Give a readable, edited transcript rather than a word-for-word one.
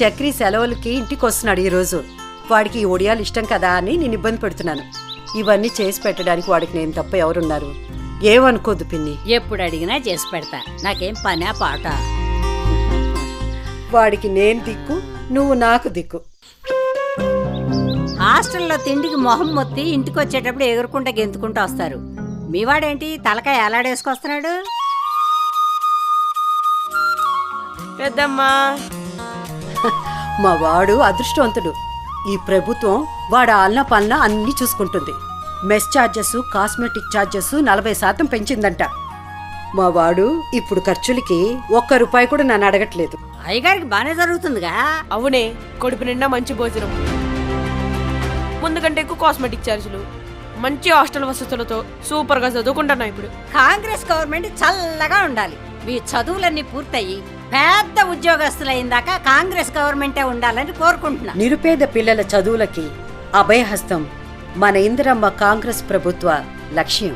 చక్రి సెలవులకి ఇంటికి వస్తున్నాడు ఈరోజు. వాడికి ఈ ఒడియాలు ఇష్టం కదా అని నేను ఇబ్బంది పెడుతున్నాను. ఇవన్నీ చేసి పెట్టడానికి వాడికి నేను తప్ప ఎవరున్నారు? ఏమనుకోద్దు పిన్ని. ఎప్పుడు అడిగినా చేసి పెడతా, నాకేం పనా పాట. వాడికి నేను దిక్కు, నువ్వు నాకు దిక్కు. హాస్టల్లో తిండికి మొహం మొత్తి ఇంటికి వచ్చేటప్పుడు ఎగురుకుంటా గెంతుకుంటూ వస్తారు. మీవాడేంటి తలకాయ ఎలాడేసుకొస్తున్నాడు? పెద్దమ్మా, మా వాడు అదృష్టవంతుడు. ఈ ప్రభుత్వం వాడు ఆలన పాలన అన్నీ చూసుకుంటుంది. Mess charges, cosmetic charges 40% పెంచిందంట. మా వాడు ఇప్పుడు ఖర్చులకి ₹1 కూడా నన్ను అడగట్లేదు. అయ్యగారికి బానే జరుగుతుందిగా. అవునే, కడుపు నిండా మంచి భోజనం, ముందు కంటే ఎక్కువ కాస్మెటిక్ ఛార్జీలు, మంచి హాస్టల్ వసతులతో సూపర్ గా చదువుకుంటున్నా. ఇప్పుడు కాంగ్రెస్ గవర్నమెంట్ చల్లగా ఉండాలి. మీ చదువులన్నీ పూర్తయి పెద్ద ఉద్యోగస్తులైందాకా కాంగ్రెస్ గవర్నమెంటే ఉండాలని కోరుకుంటున్నా. నిరుపేద పిల్లల చదువులకి అభయహస్తం మన ఇందిరమ్మ కాంగ్రెస్ ప్రభుత్వ లక్ష్యం.